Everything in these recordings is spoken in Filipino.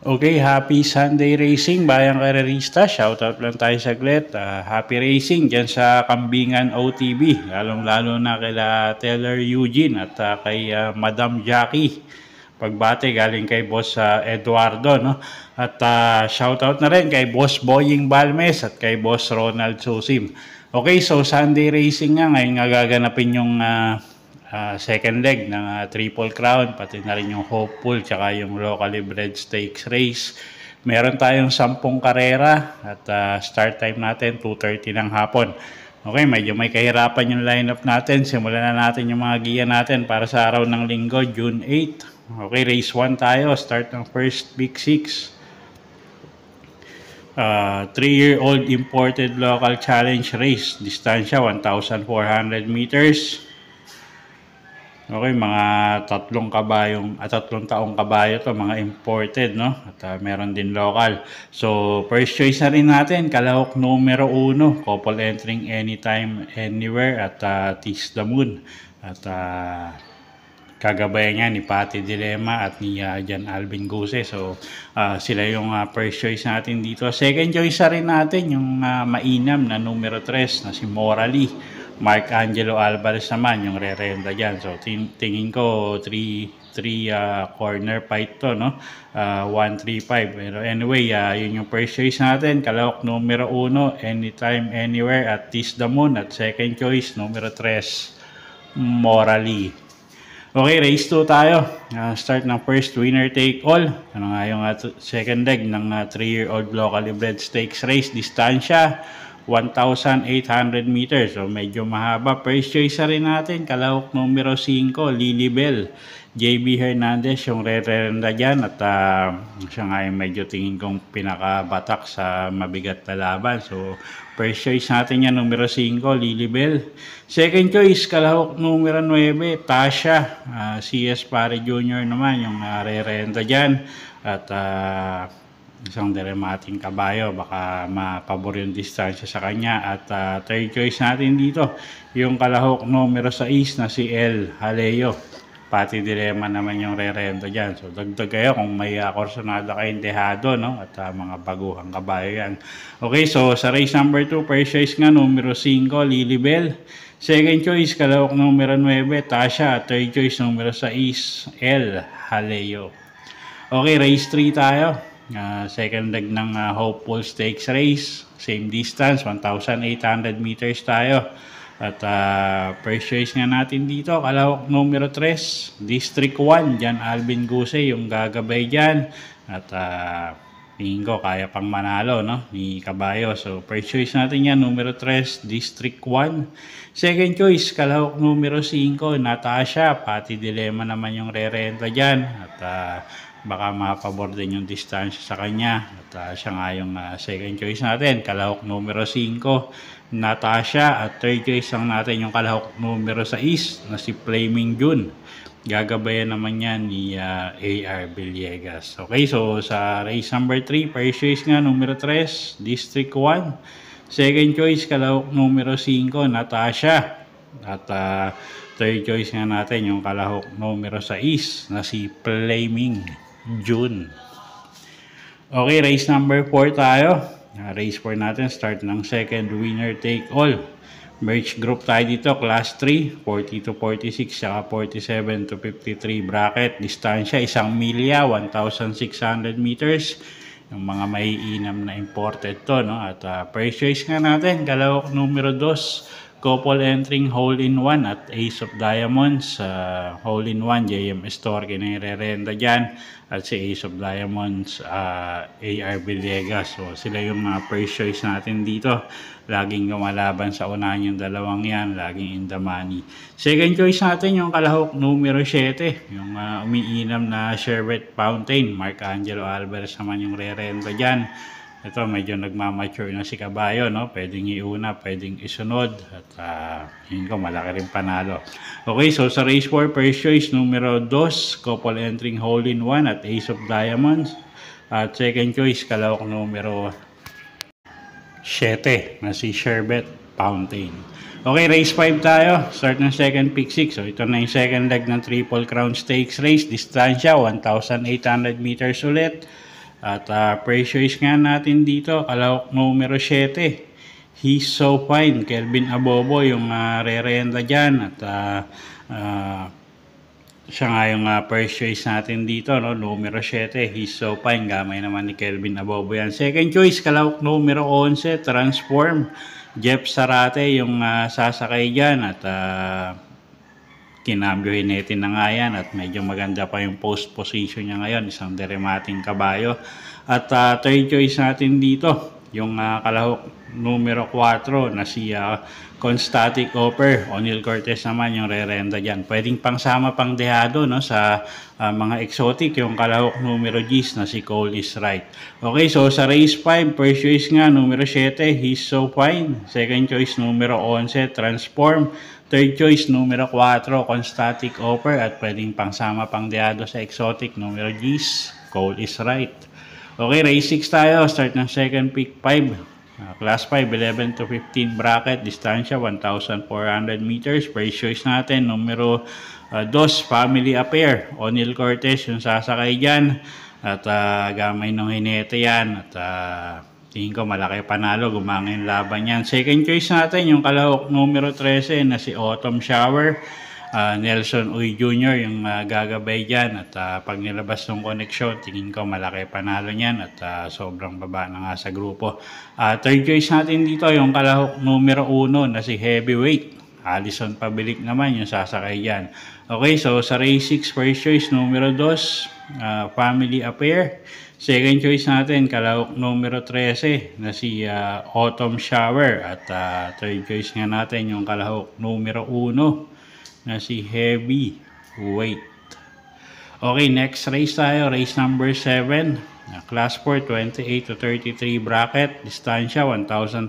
Okay, happy Sunday racing, bayang karerista. Shoutout lang tayo saglit. Happy racing dyan sa Kambingan OTB. Lalong-lalo na kila Taylor Eugene at kay Madam Jackie. Pagbate galing kay Boss Eduardo, no? At shoutout na rin kay Boss Boying Balmes at kay Boss Ronald Susim. Okay, so Sunday racing nga. Ngayon nga gaganapin yung second leg ng Triple Crown, pati na rin yung Hopeful tsaka yung locally bred stakes race. Meron tayong 10 karera at start time natin 2:30 ng hapon. Okay, medyo may kahirapan yung lineup natin. Simulan na natin yung mga giya natin para sa araw ng linggo, June 8. Okay, race 1 tayo. Start ng first Big 6. 3-year-old imported local challenge race. Distansya 1,400 meters. Okay, mga 3 taong kabayo to, mga imported, no? At meron din local. So, first choice na rin natin, kalahok numero 1, couple entering anytime, anywhere at Tease the Moon. At kagabayan niya ni Patty Dilemma at ni Jan Alvin Guse. So, sila yung first choice natin dito. Second choice na rin natin, yung mainam na numero 3 na si Morally. Mark Angelo Alvarez naman yung re-renda dyan. So, tingin ko 3 corner fight to, no? 1-3-5. Pero anyway, yun yung first choice natin. Kalahok numero 1, anytime, anywhere at Tease the Moon. At second choice, numero 3, Morally. Okay, race 2 tayo. Start ng first winner take all. Ano nga yung second leg ng 3-year-old locally bred stakes race. Distansya 1,800 meters. So, medyo mahaba. First choice na rin natin. Kalahok numero 5, Lilibel. JB Hernandez yung re-renda dyan. At siya nga yung medyo tingin kong pinakabatak sa mabigat na laban. So, first choice natin yan, numero 5, Lilibel. Second choice, kalahok numero 9, Tasha. CS Pare Jr. naman yung re-renda dyan. At isang dramating kabayo, baka mapabor yung distansya sa kanya. At third choice natin dito, yung kalahok numero 6 na si El Haleo. Patty Dilemma naman yung re-renta dyan. So, dagdag kayo kung may korsonada kayong dehado, no? At mga baguhang kabayo yan. Okay, so sa race number 2, first choice nga, numero 5, Lilibel. Second choice, kalahok numero 9, Tasha. Third choice, numero 6, El Haleo. Okay, race 3 tayo. Second leg ng Hopeful Stakes race. Same distance, 1,800 meters tayo. At first choice nga natin dito, kalahok numero 3, District 1, Jan Alvin Guse yung gagabay dyan. At tingin ko kaya pang manalo, no, ni kabayo. So first choice natin yan, numero 3, District 1. Second choice, kalahok numero 5, Natasha. Patty Dilemma naman yung re-renta dyan. At baka mapabor din yung distansya sa kanya. At siya nga yung second choice natin, kalahok numero 5, Natasha. At third choice lang natin yung kalahok numero 6 na si Flaming June. Gagabayan naman yan ni AR Villegas. Okay, so sa race number 3, first choice nga numero 3, District 1. Second choice, kalahok numero 5, Natasha. At third choice nga natin yung kalahok numero 6 na si Flaming June. Okay, race number 4 tayo. Race 4 natin, start ng second winner take all. Merge group tayo dito, class 3, 40 to 46, saka 47 to 53 bracket. Distansya, 1 milya, 1,600 meters. Yung mga maiinam na imported to, no? At first choice nga natin, kalahok numero 2, couple entering hole-in-one at Ace of Diamonds. Hole-in-one, JM Estorque na re-renda dyan. At si Ace of Diamonds, AR Villegas. So, sila yung first choice natin dito. Laging lumalaban sa unahan yung dalawang yan. Laging in the money. Second choice natin yung kalahok numero 7. Yung umiinam na Sherbet Fountain. Mark Angelo Alvarez naman yung re-renda dyan. ito medyo nagmamature na si kabayo, no? Pwedeng iuna, pwedeng isunod. At yun ko, malaki rin panalo. Okay, so sa race 4, first choice, numero 2, couple entering hole in 1 at Ace of Diamonds. At second choice, kalawak numero 7 na si Sherbet Fountain. Okay, race 5 tayo. Start ng second pick 6. So ito na yung second leg ng Triple Crown Stakes race. Distansya, 1,800 meters ulit. At first choice nga natin dito, kalawak numero 7. He's So Fine. Kelvin Abobo yung re-renda dyan. At siya nga yung first choice natin dito, no? Numero 7, He's So Fine. Gamay naman ni Kelvin Abobo yan. Second choice, kalawak numero 11, Transform. Jeff Sarate yung sasakay dyan. At kinambyo hinetin na nga yan. At medyo maganda pa yung post position niya ngayon. Isang deremating kabayo. At third choice natin dito, yung kalahok numero 4 na si Constatic Offer. O'Neal Cortez naman yung re-renda dyan. Pwedeng pangsama pang dehado, no, sa mga exotic, yung kalahok numero 10 na si Cole Is Right. Okay, so sa race 5, first choice nga numero 7, He's So Fine. Second choice numero 11, Transform. Third choice numero 4, Constatic Offer. At pwedeng pangsama pang dehado sa exotic numero 10, Cole Is Right. Okay, race 6 tayo. Start ng second pick 5. Class 5, 11 to 15 bracket. Distansya, 1,400 meters. First choice natin, numero 2, Family Affair. O'Neal Cortez yung sasakay dyan. At gamay ng hinete yan. At tingin ko malaki panalo. Gumangin laban yan. Second choice natin, yung kalahok numero 13 na si Autumn Shower. Nelson Uy Jr. yung gagabay dyan. At pag nilabas ng koneksyon, tingin ko malaki panalo niyan. At sobrang baba na nga sa grupo. Third choice natin dito, yung kalahok numero 1 na si Heavyweight. Alison Pabilik naman yung sasakay dyan. Okay, so sa race 6, first choice numero 2, Family Affair. Second choice natin, kalahok numero 13 na si Autumn Shower. At third choice nga natin, yung kalahok numero 1 na si Heavyweight. Okay, next race tayo. Race number 7. Class 4, 28 to 33 bracket. Distansya, 1,400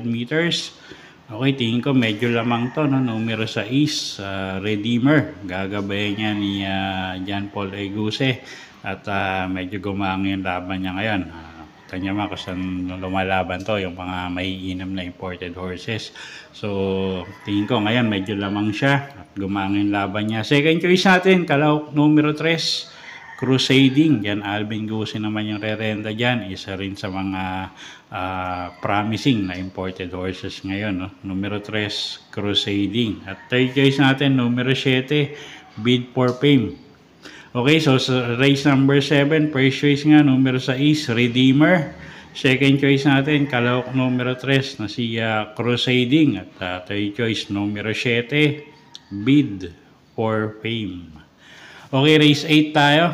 meters. Okay, tingin ko medyo lamang to, no? Numero 6, Redeemer. Gagabayan niya ni John Paul Eguse. At medyo gumangin yung laban niya ngayon. Kanya man kung saan lumalaban to, yung mga maiinam na imported horses. So, tingin ko ngayon medyo lamang siya at gumangin laban niya. Second choice natin, kalahok numero 3, Crusading. Yan, Alvin Guse naman yung re-renda dyan. Isa rin sa mga promising na imported horses ngayon, no? Numero 3, Crusading. At third choice natin, numero 7, Bid for Fame. Okay, so sa race number 7, first choice nga, numero 6, Redeemer. Second choice natin, kalahok numero 3 na si Crusading. At third choice, numero 7, Bid for Fame. Okay, race 8 tayo.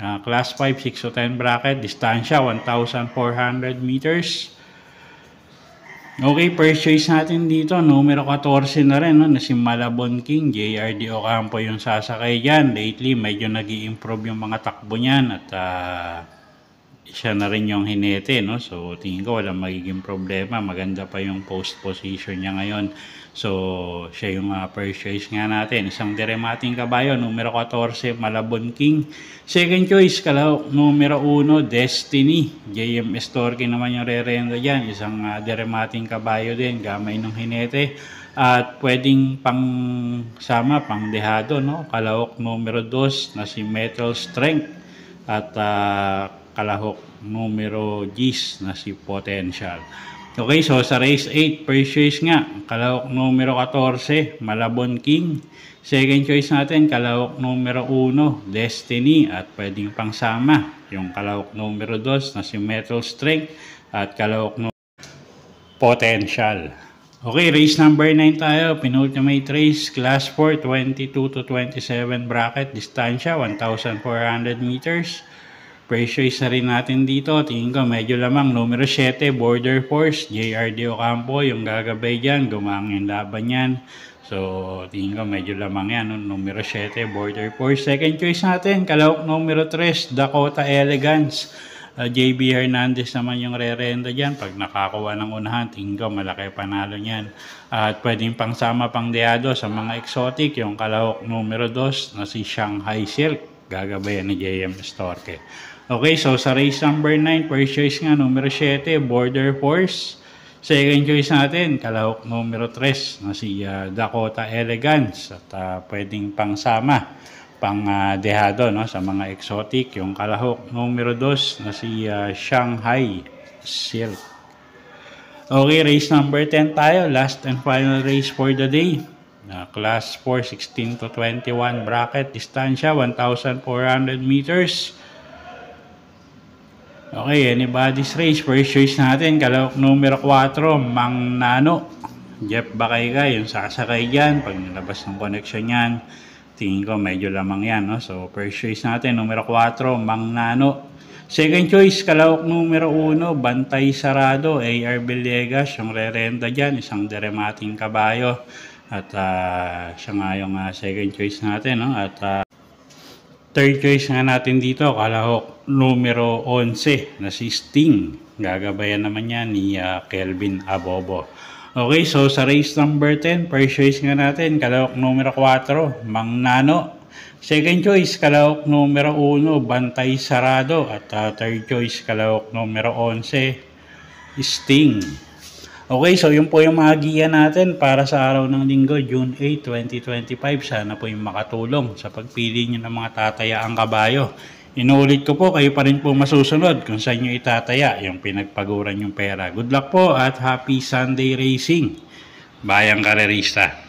Class 5, 6 to 10 bracket. Distansya, 1,400 meters. Okay, first choice natin dito, numero 14 na rin, no, na si Malabon King. JRD Ocampo yung sasakay dyan. Lately, medyo nag-i-improve yung mga takbo niyan. At siya na rin yung hinete, no? So, tingin ko walang magiging problema. Maganda pa yung post position niya ngayon. So, siya yung first choice nga natin. Isang deremating kabayo, numero 14, Malabon King. Second choice, kalahok numero 1, Destiny. JMS Torque naman yung re-renda dyan. Isang deremating kabayo din, gamay ng hinete. At pwedeng pang sama, pang dehado, no? Kalahok numero 2 na si Metal Strength. At kalahok numero 10 na si Potential. Okay, so sa race 8, first choice nga, kalahok numero 14, Malabon King. Second choice natin, kalahok numero 1, Destiny. At pwedeng pangsama, yung kalahok numero 2 na si Metal Strength. At kalahok numero Potential. Okay, race number 9 tayo. Penultimate race, class 4, 22 to 27 bracket. Distansya, 1,400 meters. First choice na rin natin dito. Tingin ko medyo lamang. Numero 7, Border Force. JRD Ocampo yung gagabay dyan. Gumangin laban yan. So, tingin ko medyo lamang yan. No? Numero 7, Border Force. Second choice natin, kalahok numero 3, Dakota Elegance. JB Hernandez naman yung re-renta dyan. Pag nakakuha ng unahan, tingin ko malaki panalo niyan. At pwedeng pangsama pang deado sa mga exotic, yung kalahok numero 2 na si Shanghai Silk. Gagabayan ni JM Storke. Okay, so sa race number 9, first choice nga, numero 7, Border Force. Second choice natin, kalahok numero 3 na si Dakota Elegance. At pwedeng pangsama pang dehado, no, sa mga exotic, yung kalahok numero 2 na si Shanghai Silk. Okay, race number 10 tayo, last and final race for the day. Class 4, 16 to 21 bracket, distansya 1,400 meters. Okay, anybody's race. First choice natin, kalahok numero 4, Mang Nano. Jeff Bakayga, yung sasakay dyan. Pag nilabas ng connection yan, tingin ko medyo lamang yan, no? So, first choice natin, numero 4, Mang Nano. Second choice, kalahok numero 1, Bantay Sarado, AR Villegas, yung re-renta dyan, isang deremating kabayo. At siya nga yung second choice natin, no? At third choice nga natin dito, kalahok numero 11 na si Sting. Gagabayan naman yan ni Kelvin Abobo. Okay, so sa race number 10, first choice nga natin, kalahok numero 4, Mang Nano. Second choice, kalahok numero 1, Bantay Sarado. At third choice, kalahok numero 11, Sting. Okay, so yun po yung mga giya natin para sa araw ng linggo, June 8, 2025. Sana po yung makatulong sa pagpili nyo ng mga tatayaang kabayo. Inuulit ko po, kayo pa rin po masusunod kung saan nyo itataya yung pinagpaguran yung pera. Good luck po at happy Sunday racing, bayang karerista.